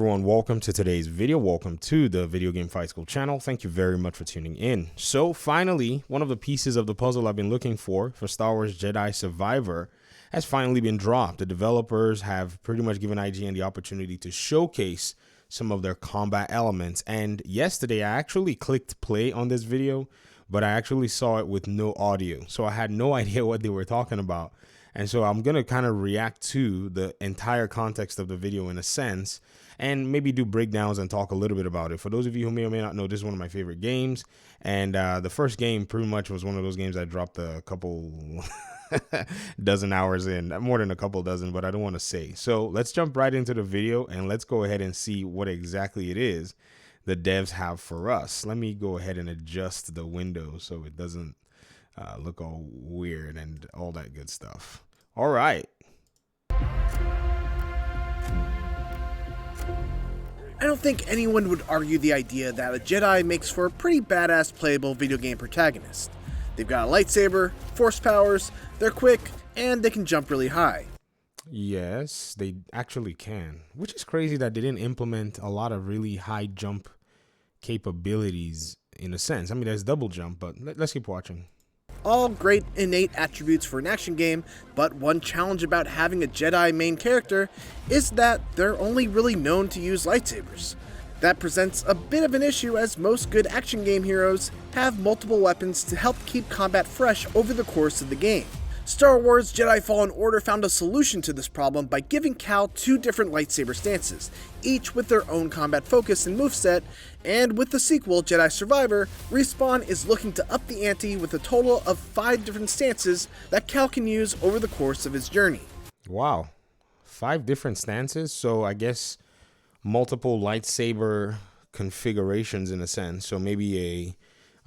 everyone, welcome to today's video. Welcome to the Video Game Fight School channel. Thank you very much for tuning in. So finally, one of the pieces of the puzzle I've been looking for Star Wars Jedi Survivor has finally been dropped. The developers have pretty much given IGN the opportunity to showcase some of their combat elements. And yesterday I actually clicked play on this video, but I actually saw it with no audio. So I had no idea what they were talking about. And so I'm going to kind of react to the entire context of the video in a sense, and maybe do breakdowns and talk a little bit about it. For those of you who may or may not know, this is one of my favorite games. And the first game pretty much was one of those games I dropped a couple dozen hours in, more than a couple dozen, but I don't want to say. So let's jump right into the video and let's go ahead and see what exactly it is the devs have for us. Let me go ahead and adjust the window so it doesn't look all weird and all that good stuff. All right. I don't think anyone would argue the idea that a Jedi makes for a pretty badass playable video game protagonist. They've got a lightsaber, force powers, they're quick, and they can jump really high. Yes, they actually can, which is crazy that they didn't implement a lot of really high jump capabilities in a sense. I mean, there's double jump, but let's keep watching. All great innate attributes for an action game, but one challenge about having a Jedi main character is that they're only really known to use lightsabers. That presents a bit of an issue as most good action game heroes have multiple weapons to help keep combat fresh over the course of the game. Star Wars Jedi Fallen Order found a solution to this problem by giving Cal two different lightsaber stances, each with their own combat focus and moveset, and with the sequel, Jedi Survivor, Respawn is looking to up the ante with a total of 5 different stances that Cal can use over the course of his journey. Wow, 5 different stances? So I guess multiple lightsaber configurations in a sense. So maybe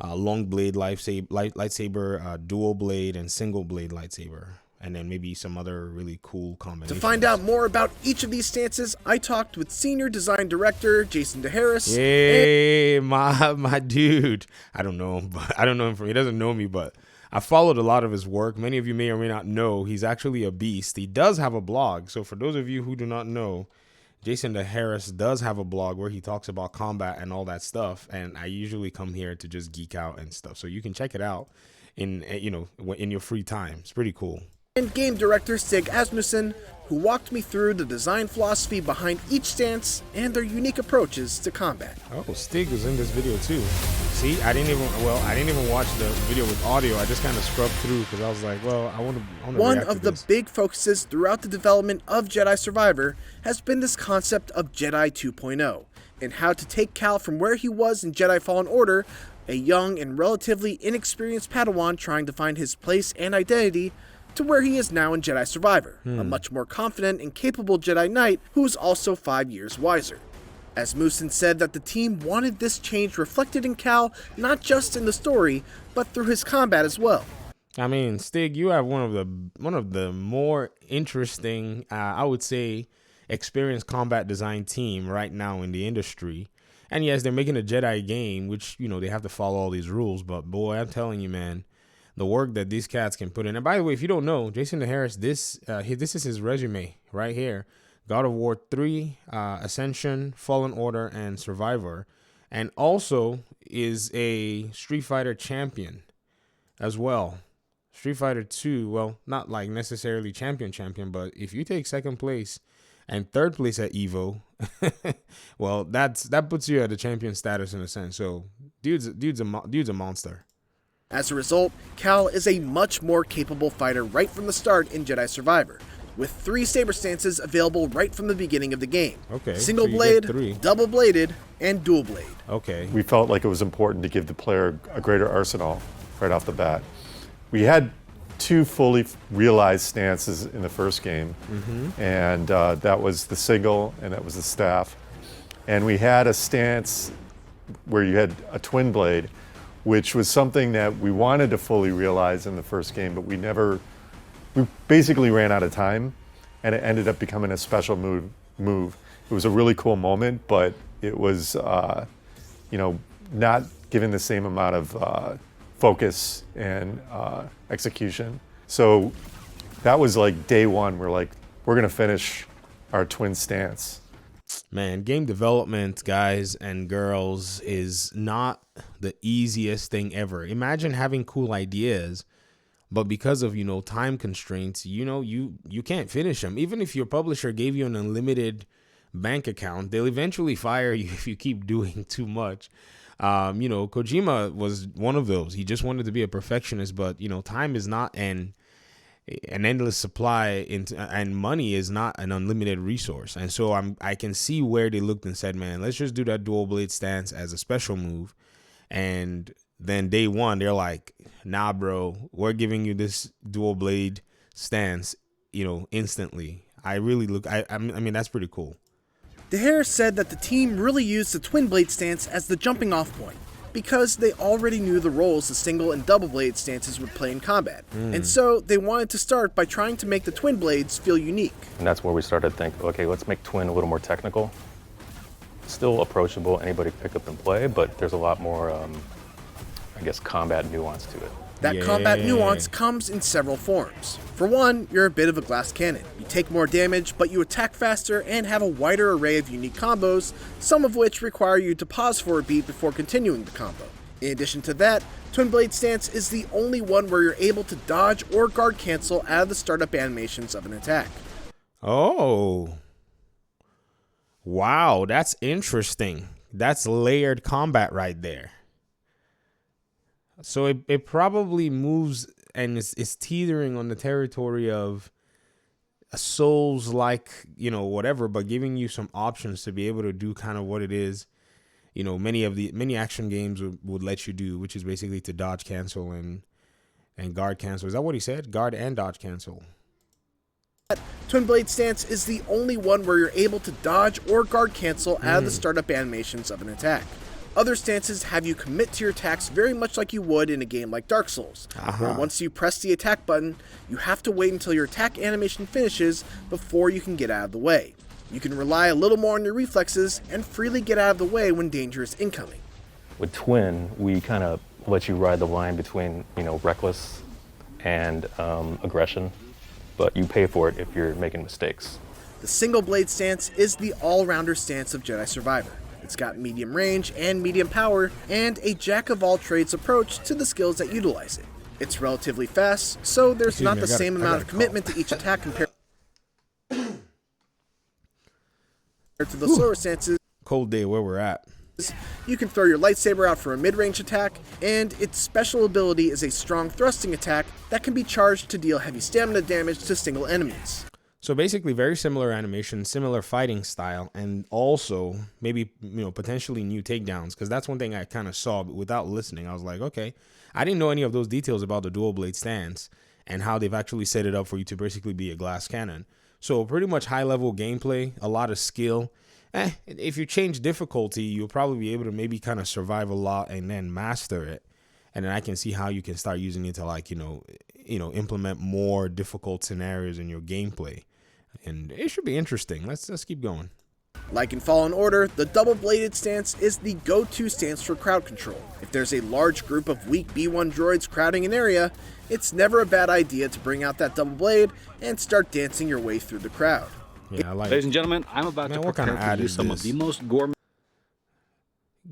a long blade lightsaber, dual blade, and single blade lightsaber, and then maybe some other really cool combinations. To find out more about each of these stances, I talked with Senior Design Director Jason DeHarris. Hey, my dude. I don't know him, but I don't know him he doesn't know me, but I followed a lot of his work. Many of you may or may not know he's actually a beast. He does have a blog. So for those of you who do not know, Jason DeHarris does have a blog where he talks about combat and all that stuff, and I usually come here to just geek out and stuff. So you can check it out in your free time. It's pretty cool. And game director Stig Asmussen, who walked me through the design philosophy behind each stance and their unique approaches to combat. Oh, Stig was in this video too. See, I didn't even watch the video with audio. I just kind of scrubbed through because I was like, well, I want to. One of the big focuses throughout the development of Jedi Survivor has been this concept of Jedi 2.0 and how to take Cal from where he was in Jedi Fallen Order, a young and relatively inexperienced Padawan trying to find his place and identity, to where he is now in Jedi Survivor, a much more confident and capable Jedi Knight who is also 5 years wiser. Asmussen said that the team wanted this change reflected in Cal not just in the story, but through his combat as well. I mean, Stig, you have one of the more interesting, I would say, experienced combat design team right now in the industry. And yes, they're making a Jedi game, which, they have to follow all these rules. But boy, I'm telling you, man, the work that these cats can put in. And by the way, if you don't know, Jason DeHarris, this is his resume right here. God of War 3, Ascension, Fallen Order, and Survivor. And also is a Street Fighter champion as well. Street Fighter 2, well, not like necessarily champion, but if you take second place and third place at EVO, well, that puts you at the champion status in a sense. So dude's a monster. As a result, Cal is a much more capable fighter right from the start in Jedi Survivor, with 3 saber stances available right from the beginning of the game. Okay. Single so blade, double bladed, and dual blade. Okay. We felt like it was important to give the player a greater arsenal right off the bat. We had 2 fully realized stances in the first game, and that was the sigil and that was the staff. And we had a stance where you had a twin blade, which was something that we wanted to fully realize in the first game, but we basically ran out of time, and it ended up becoming a special move. It was a really cool moment, but it was, not given the same amount of focus and execution. So that was like day one. We're like, we're gonna finish our twin stance. Man, game development, guys and girls, is not the easiest thing ever. Imagine having cool ideas, but because of, time constraints, you can't finish them. Even if your publisher gave you an unlimited bank account, they'll eventually fire you if you keep doing too much. Kojima was one of those. He just wanted to be a perfectionist, but, time is not an endless supply, and money is not an unlimited resource. And so I can see where they looked and said, man, let's just do that dual blade stance as a special move. And then day one, they're like, nah, bro, we're giving you this dual blade stance, instantly. I mean, that's pretty cool. DeHare said that the team really used the twin blade stance as the jumping off point, because they already knew the roles the single and double blade stances would play in combat. And so they wanted to start by trying to make the twin blades feel unique. And that's where we started to think, okay, let's make twin a little more technical. Still approachable, anybody pick up and play, but there's a lot more, combat nuance to it. That combat nuance comes in several forms. For one, you're a bit of a glass cannon. You take more damage, but you attack faster and have a wider array of unique combos, some of which require you to pause for a beat before continuing the combo. In addition to that, Twin Blade Stance is the only one where you're able to dodge or guard cancel out of the startup animations of an attack. Oh. Wow, that's interesting. That's layered combat right there. So it probably moves and is teetering on the territory of a Souls-like, whatever, but giving you some options to be able to do kind of what it is, many action games would let you do, which is basically to dodge cancel and guard cancel. Is that what he said? Guard and dodge cancel. Twin Blade Stance is the only one where you're able to dodge or guard cancel out of the startup animations of an attack. Other stances have you commit to your attacks very much like you would in a game like Dark Souls, where once you press the attack button, you have to wait until your attack animation finishes before you can get out of the way. You can rely a little more on your reflexes and freely get out of the way when danger is incoming. With Twin, we kind of let you ride the line between, reckless and aggression, but you pay for it if you're making mistakes. The single blade stance is the all-rounder stance of Jedi Survivor. It's got medium range and medium power, and a jack-of-all-trades approach to the skills that utilize it. It's relatively fast, so there's not the same amount of commitment to each attack compared to the slower stances. Cold day where we're at. You can throw your lightsaber out for a mid-range attack, and its special ability is a strong thrusting attack that can be charged to deal heavy stamina damage to single enemies. So basically very similar animation, similar fighting style, and also maybe, potentially new takedowns, because that's one thing I kind of saw without listening. I was like, okay, I didn't know any of those details about the dual blade stance and how they've actually set it up for you to basically be a glass cannon. So pretty much high level gameplay, a lot of skill. If you change difficulty, you'll probably be able to maybe kind of survive a lot and then master it. And then I can see how you can start using it to implement more difficult scenarios in your gameplay. And it should be interesting. Let's keep going. Like in Fallen Order, the double-bladed stance is the go-to stance for crowd control. If there's a large group of weak B1 droids crowding an area, it's never a bad idea to bring out that double blade and start dancing your way through the crowd. Yeah, I like Ladies and gentlemen, I'm about to prepare for you some of the most gourmet.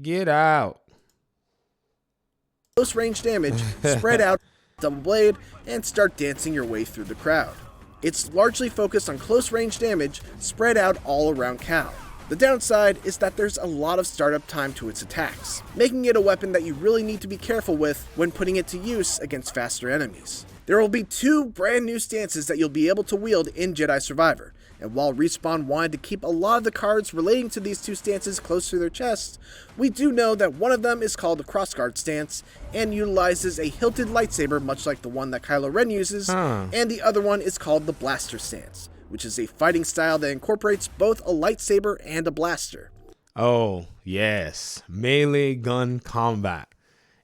Get out. Close range damage, spread out double blade, and start dancing your way through the crowd. It's largely focused on close range damage, spread out all around Cal. The downside is that there's a lot of startup time to its attacks, making it a weapon that you really need to be careful with when putting it to use against faster enemies. There will be 2 brand new stances that you'll be able to wield in Jedi Survivor, and while Respawn wanted to keep a lot of the cards relating to these 2 stances close to their chests, we do know that one of them is called the Crossguard stance and utilizes a hilted lightsaber much like the one that Kylo Ren uses, and the other one is called the Blaster stance, which is a fighting style that incorporates both a lightsaber and a blaster. Oh, yes. Melee gun combat.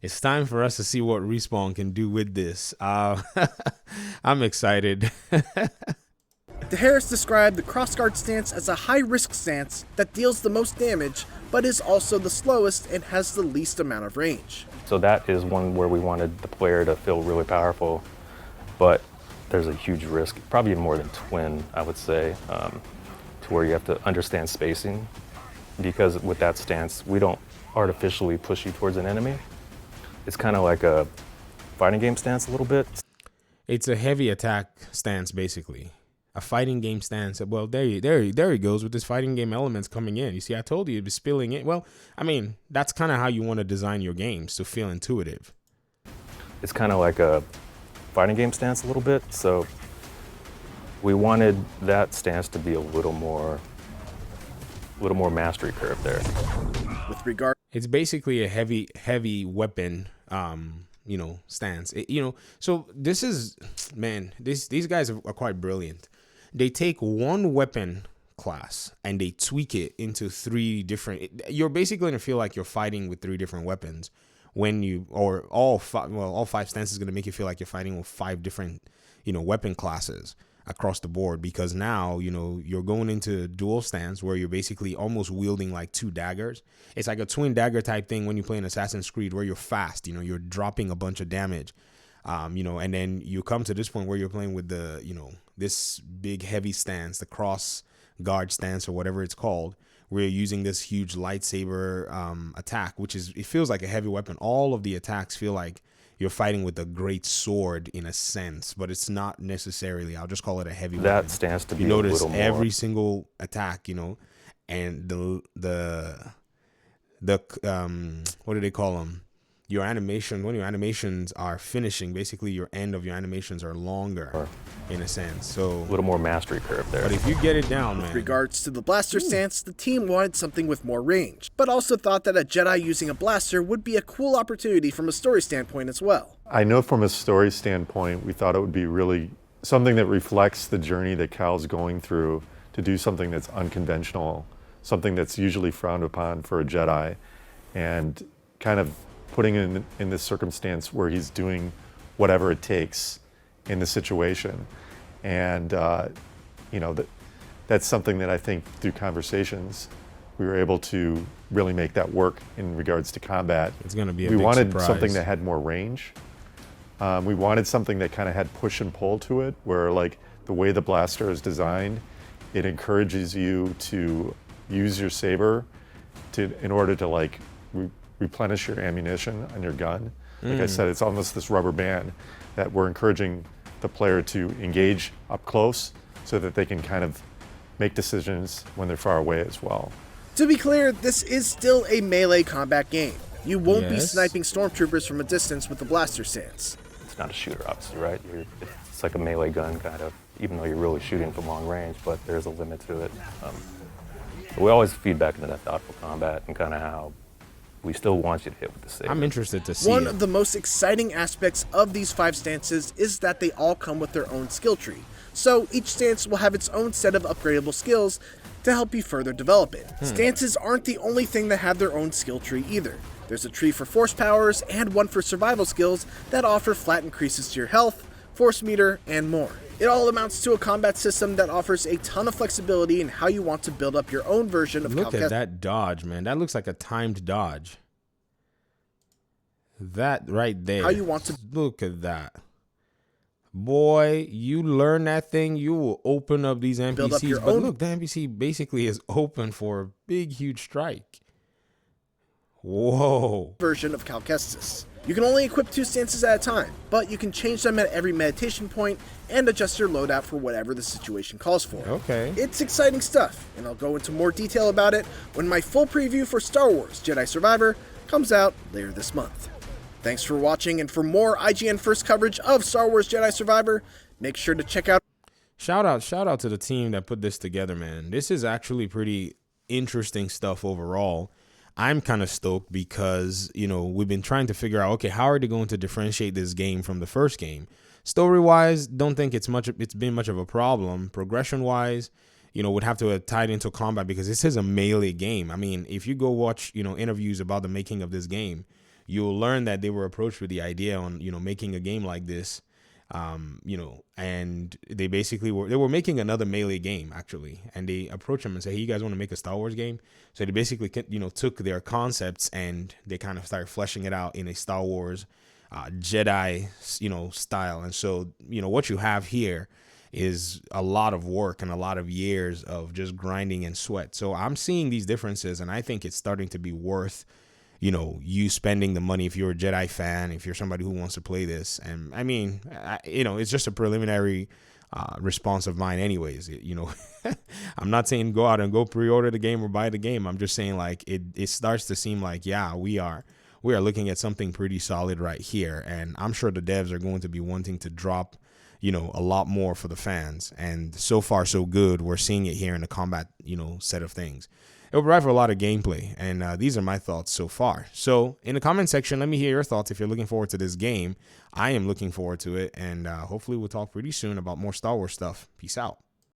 It's time for us to see what Respawn can do with this. I'm excited. DeHarris described the Crossguard stance as a high-risk stance that deals the most damage, but is also the slowest and has the least amount of range. So that is one where we wanted the player to feel really powerful, but there's a huge risk, probably even more than Twin, I would say. to where you have to understand spacing, because with that stance, we don't artificially push you towards an enemy. It's kind of like a fighting game stance a little bit. It's a heavy attack stance, basically. A fighting game stance. Well, there he goes with his fighting game elements coming in. You see, I told you it'd be spilling in. Well, I mean, that's kind of how you want to design your games, to feel intuitive. It's kind of like a fighting game stance a little bit. So we wanted that stance to be a little more mastery curve there. With regard, it's basically a heavy weapon, stance. So this is, man, these guys are quite brilliant. They take one weapon class and they tweak it into 3 different. You're basically gonna feel like you're fighting with 3 different weapons when you, or all 5 stances is gonna make you feel like you're fighting with 5 different, weapon classes across the board, because now you're going into dual stance where you're basically almost wielding like 2 daggers. It's like a twin dagger type thing when you play in Assassin's Creed, where you're fast, you're dropping a bunch of damage, and then you come to this point where you're playing with the this big heavy stance, the cross guard stance or whatever it's called, where you're using this huge lightsaber attack, it feels like a heavy weapon. All of the attacks feel like you're fighting with a great sword in a sense, but it's not necessarily. I'll just call it a heavy weapon. That stands to be a little more. You notice every single attack, and the what do they call them? Your animation, when your animations are finishing, basically your end of your animations are longer in a sense. So a little more mastery curve there. But if you get it down, man. With regards to the blaster stance, the team wanted something with more range, but also thought that a Jedi using a blaster would be a cool opportunity from a story standpoint as well. I know from a story standpoint, we thought it would be really something that reflects the journey that Cal's going through to do something that's unconventional, something that's usually frowned upon for a Jedi, and kind of putting him in this circumstance where he's doing whatever it takes in the situation. And, that's something that I think through conversations, we were able to really make that work in regards to combat. It's going to be a big surprise. We wanted something that had more range. We wanted something that kind of had push and pull to it, where like the way the blaster is designed, it encourages you to use your saber in order to like replenish your ammunition on your gun. Like I said, it's almost this rubber band that we're encouraging the player to engage up close so that they can kind of make decisions when they're far away as well. To be clear, this is still a melee combat game. You won't be sniping stormtroopers from a distance with the blaster stance. It's not a shooter, obviously, right? It's like a melee gun, kind of, even though you're really shooting from long range, but there's a limit to it. We always feed back into that thoughtful combat and kind of how we still want you to hit with the saber. I'm interested to see One of the most exciting aspects of these 5 stances is that they all come with their own skill tree. So each stance will have its own set of upgradable skills to help you further develop it. Stances aren't the only thing that have their own skill tree either. There's a tree for force powers and one for survival skills that offer flat increases to your health, force meter, and more. It all amounts to a combat system that offers a ton of flexibility in how you want to build up your own version of Look at that dodge, man. That looks like a timed dodge. That right there. How you want to look at that. Boy, you learn that thing, you will open up these NPCs. Build up your but own look, the NPC basically is open for a big, huge strike. Whoa. Version of Cal Kestis. You can only equip 2 stances at a time, but you can change them at every meditation point and adjust your loadout for whatever the situation calls for. Okay. It's exciting stuff, and I'll go into more detail about it when my full preview for Star Wars Jedi Survivor comes out later this month. Thanks for watching, and for more IGN First coverage of Star Wars Jedi Survivor, make sure to check out... Shout out to the team that put this together, man. This is actually pretty interesting stuff overall. I'm kind of stoked because, we've been trying to figure out, okay, how are they going to differentiate this game from the first game? Story-wise, don't think it's been much of a problem. Progression-wise, would have to tie it into combat because this is a melee game. I mean, if you go watch, interviews about the making of this game, you'll learn that they were approached with the idea on, making a game like this. And they basically were making another melee game actually, and they approached them and said, hey, you guys want to make a Star Wars game? So they basically, took their concepts and they kind of started fleshing it out in a Star Wars Jedi, style. And so, what you have here is a lot of work and a lot of years of just grinding and sweat. So I'm seeing these differences, and I think it's starting to be worth, you spending the money if you're a Jedi fan, if you're somebody who wants to play this. And I mean, it's just a preliminary response of mine anyways. I'm not saying go out and go pre-order the game or buy the game. I'm just saying, like, it starts to seem like, yeah, we are looking at something pretty solid right here. And I'm sure the devs are going to be wanting to drop a lot more for the fans. And so far, so good. We're seeing it here in the combat, set of things. It will provide for a lot of gameplay. And these are my thoughts so far. So in the comment section, let me hear your thoughts if you're looking forward to this game. I am looking forward to it. And hopefully we'll talk pretty soon about more Star Wars stuff. Peace out.